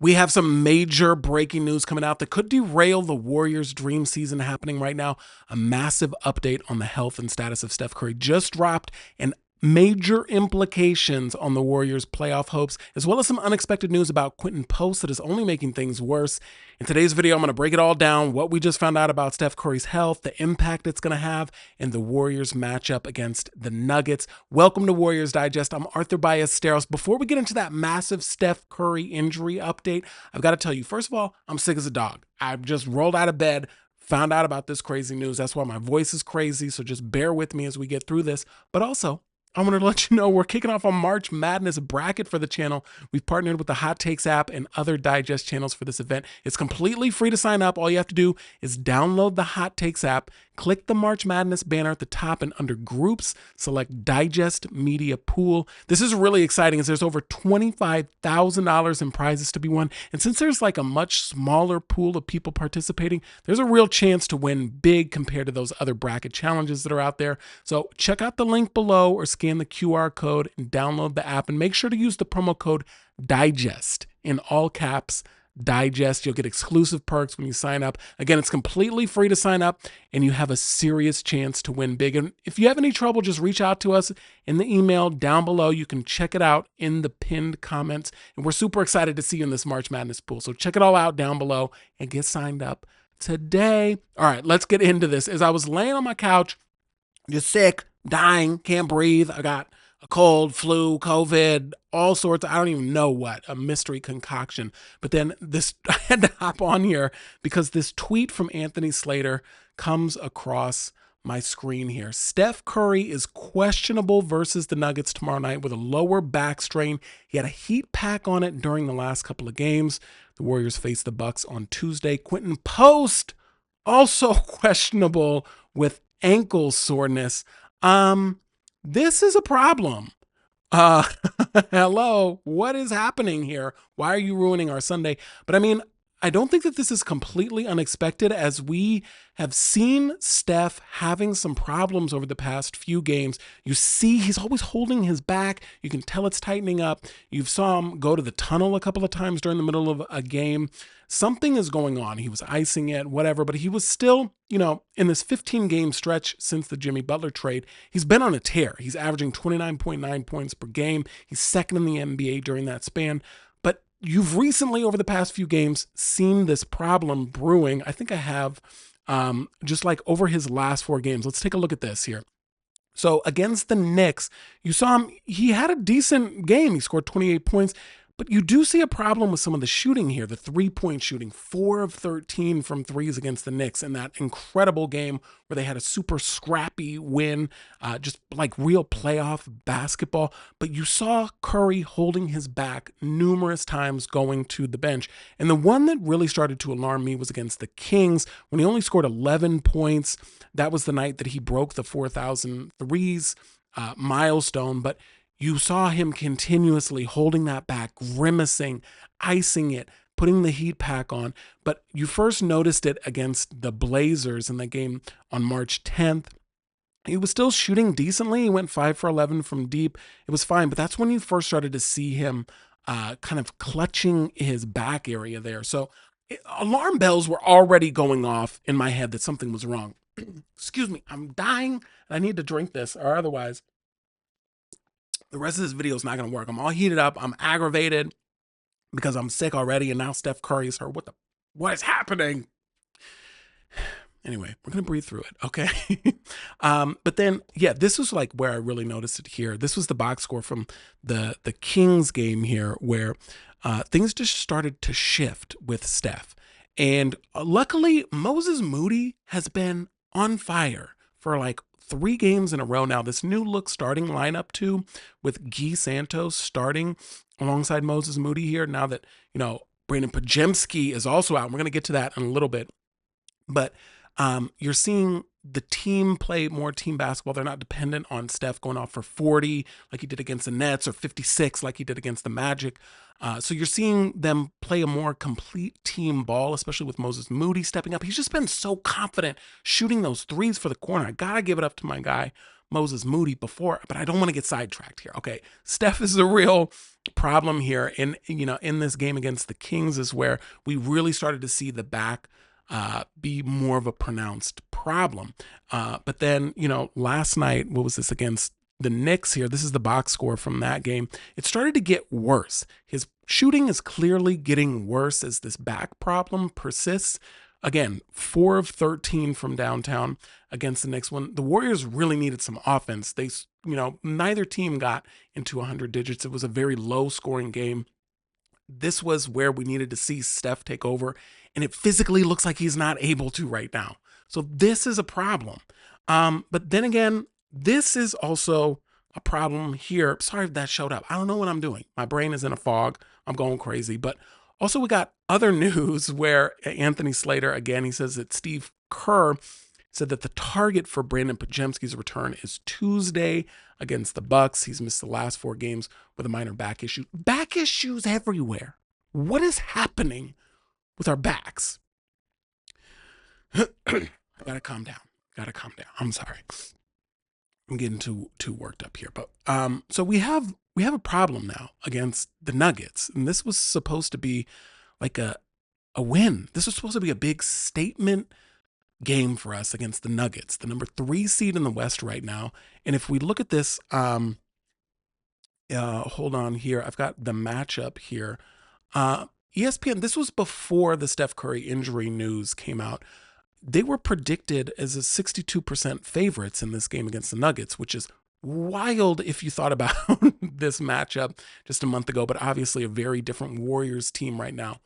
We have some major breaking news coming out that could derail the Warriors' dream season happening right now. A massive update on the health and status of Steph Curry just dropped, and major implications on the Warriors' playoff hopes, as well as some unexpected news about Quentin Post that is only making things worse. In today's video, I'm going to break it all down, what we just found out about Steph Curry's health, the impact it's going to have, and the Warriors matchup against the Nuggets. Welcome to Warriors Digest. I'm Arthur Ballesteros. Before we get into that massive Steph Curry injury update, I've got to tell you, first of all, I'm sick as a dog. I've just rolled out of bed, found out about this crazy news. That's why my voice is crazy, so just bear with me as we get through this. But also, I want to let you know we're kicking off a March Madness bracket for the channel. We've partnered with the Hot Takes app and other digest channels for this event. It's completely free to sign up. All you have to do is download the Hot Takes app, click the March Madness banner at the top, and under Groups, select Digest Media Pool. This is really exciting as there's over $25,000 in prizes to be won. And since there's like a much smaller pool of people participating, there's a real chance to win big compared to those other bracket challenges that are out there. So check out the link below or scan the QR code and download the app, and make sure to use the promo code DIGEST in all caps. Digest. You'll get exclusive perks when you sign up. Again, it's completely free to sign up, and you have a serious chance to win big. And if you have any trouble, just reach out to us in the email down below. You can check it out in the pinned comments. And we're super excited to see you in this March Madness pool. So check it all out down below and get signed up today. All right, let's get into this. As I was laying on my couch, just sick, dying, can't breathe. I got a cold, flu, COVID, all sorts. I don't even know what, a mystery concoction. But then I had to hop on here because this tweet from Anthony Slater comes across my screen here. Steph Curry is questionable versus the Nuggets tomorrow night with a lower back strain. He had a heat pack on it during the last couple of games. The Warriors face the Bucks on Tuesday. Quinten Post also questionable with ankle soreness. This is a problem. Hello, what is happening here? Why are you ruining our Sunday? But I mean, I don't think that this is completely unexpected, as we have seen Steph having some problems over the past few games. You see he's always holding his back. You can tell it's tightening up. You saw him go to the tunnel a couple of times during the middle of a game. Something is going on. He was icing it, whatever, but he was still, in this 15-game stretch since the Jimmy Butler trade, he's been on a tear. He's averaging 29.9 points per game. He's second in the NBA during that span. But you've recently, over the past few games, seen this problem brewing. I think I have just like over his last 4 games. Let's take a look at this here. So against the Knicks, you saw him, he had a decent game. He scored 28 points. But you do see a problem with some of the shooting here, the three-point shooting, 4 of 13 from threes against the Knicks in that incredible game where they had a super scrappy win, just like real playoff basketball. But you saw Curry holding his back numerous times going to the bench. And the one that really started to alarm me was against the Kings when he only scored 11 points. That was the night that he broke the 4,000 threes milestone. But you saw him continuously holding that back, grimacing, icing it, putting the heat pack on. But you first noticed it against the Blazers in the game on March 10th. He was still shooting decently. He went 5 for 11 from deep. It was fine, but that's when you first started to see him kind of clutching his back area there. So alarm bells were already going off in my head that something was wrong. Excuse me, I'm dying. I need to drink this, or otherwise the rest of this video is not going to work. I'm all heated up. I'm aggravated because I'm sick already. And now Steph Curry is hurt. What is happening? Anyway, we're going to breathe through it. Okay. But then, yeah, this was like where I really noticed it here. This was the box score from the Kings game here, where things just started to shift with Steph. And luckily, Moses Moody has been on fire for like 3 games in a row now. This new look starting lineup too, with Guy Santos starting alongside Moses Moody here. Now that, Brandin Podziemski is also out. We're going to get to that in a little bit. But you're seeing the team play more team basketball. They're not dependent on Steph going off for 40 like he did against the Nets, or 56 like he did against the Magic. So you're seeing them play a more complete team ball, especially with Moses Moody stepping up. He's just been so confident shooting those threes for the corner. I got to give it up to my guy, Moses Moody before, but I don't want to get sidetracked here. Okay, Steph is the real problem here. And, in this game against the Kings is where we really started to see the back be more of a pronounced problem. But then, last night, what was this against the Knicks here? This is the box score from that game. It started to get worse. His shooting is clearly getting worse as this back problem persists. Again, 4 of 13 from downtown against the Knicks. When the Warriors really needed some offense, they, neither team got into 100 digits. It was a very low scoring game. This was where we needed to see Steph take over, and it physically looks like he's not able to right now. So this is a problem. But then again, this is also a problem here. Sorry if that showed up. I don't know what I'm doing. My brain is in a fog. I'm going crazy. But also we got other news where Anthony Slater, again, he says that Steve Kerr said that the target for Brandin Podziemski's return is Tuesday against the Bucks. He's missed the last 4 games with a minor back issue. Back issues everywhere. What is happening with our backs? I gotta calm down. I'm sorry. I'm getting too worked up here. But so we have a problem now against the Nuggets. And this was supposed to be like a win. This was supposed to be a big statement game for us against the Nuggets, the number 3 seed in the West right now. And if we look at this, hold on here. I've got the matchup here. ESPN, this was before the Steph Curry injury news came out. They were predicted as a 62% favorites in this game against the Nuggets, which is wild if you thought about this matchup just a month ago, but obviously a very different Warriors team right now.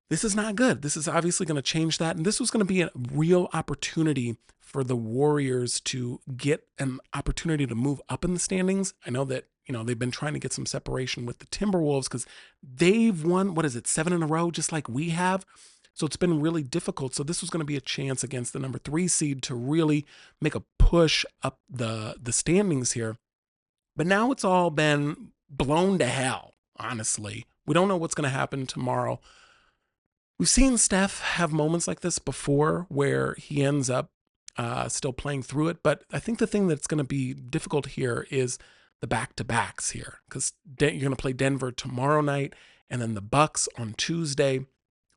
This is not good. This is obviously going to change that. And this was going to be a real opportunity for the Warriors to get an opportunity to move up in the standings. I know that, they've been trying to get some separation with the Timberwolves because they've won, 7 in a row, just like we have. So it's been really difficult. So this was going to be a chance against the number 3 seed to really make a push up the standings here. But now it's all been blown to hell, honestly. We don't know what's going to happen tomorrow. We've seen Steph have moments like this before where he ends up still playing through it. But I think the thing that's going to be difficult here is the back-to-backs here, because you're going to play Denver tomorrow night and then the Bucks on Tuesday.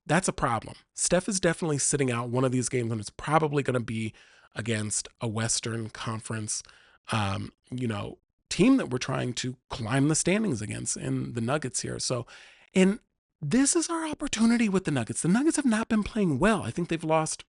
That's a problem. Steph is definitely sitting out one of these games, and it's probably going to be against a Western Conference, team that we're trying to climb the standings against in the Nuggets here. So, and this is our opportunity with the Nuggets. The Nuggets have not been playing well. I think they've lost,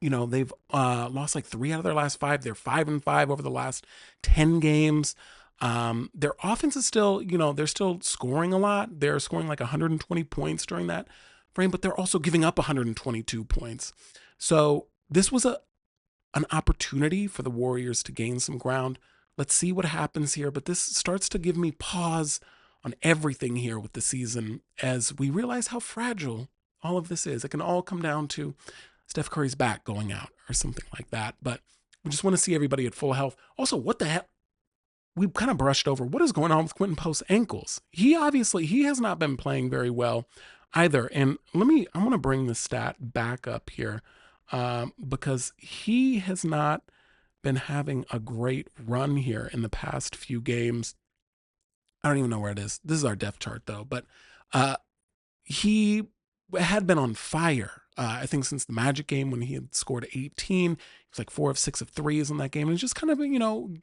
lost like 3 out of their last 5. They're 5-5 over the last 10 games. Their offense is still, they're still scoring a lot. They're scoring like 120 points during that frame, but they're also giving up 122 points. So this was an opportunity for the Warriors to gain some ground. Let's see what happens here. But this starts to give me pause on everything here with the season as we realize how fragile all of this is. It can all come down to Steph Curry's back going out or something like that. But we just want to see everybody at full health. Also, what the hell? We kind of brushed over what is going on with Quinten Post's ankles. He has not been playing very well either. And I want to bring the stat back up here because he has not been having a great run here in the past few games. I don't even know where it is. This is our depth chart though, but he had been on fire. I think since the Magic game when he had scored 18, he was like 4 of 6 of threes in that game. And just kind of,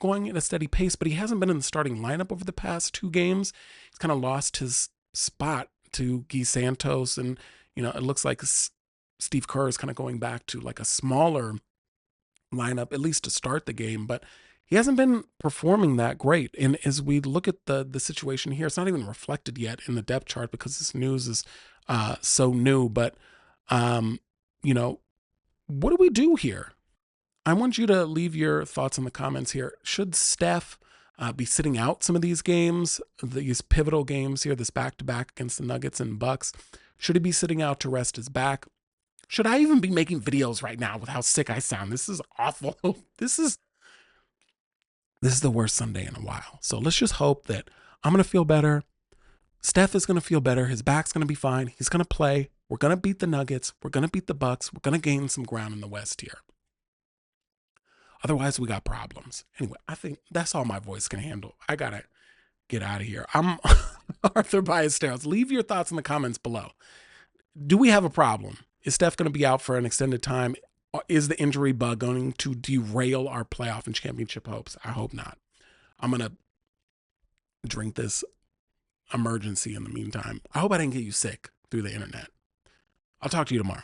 going at a steady pace, but he hasn't been in the starting lineup over the past 2 games. He's kind of lost his spot to Guy Santos. And, it looks like Steve Kerr is kind of going back to like a smaller lineup, at least to start the game, but he hasn't been performing that great. And as we look at the situation here, it's not even reflected yet in the depth chart because this news is so new. But, what do we do here? I want you to leave your thoughts in the comments here. Should Steph be sitting out some of these games, these pivotal games here, this back-to-back against the Nuggets and Bucks? Should he be sitting out to rest his back? Should I even be making videos right now with how sick I sound? This is awful. This is the worst Sunday in a while. So let's just hope that I'm going to feel better. Steph is going to feel better. His back's going to be fine. He's going to play. We're going to beat the Nuggets. We're going to beat the Bucks. We're going to gain some ground in the West here. Otherwise, we got problems. Anyway, I think that's all my voice can handle. I got to get out of here. I'm Arthur Ballesteros. Leave your thoughts in the comments below. Do we have a problem? Is Steph going to be out for an extended time? Is the injury bug going to derail our playoff and championship hopes? I hope not. I'm going to drink this emergency in the meantime. I hope I didn't get you sick through the internet. I'll talk to you tomorrow.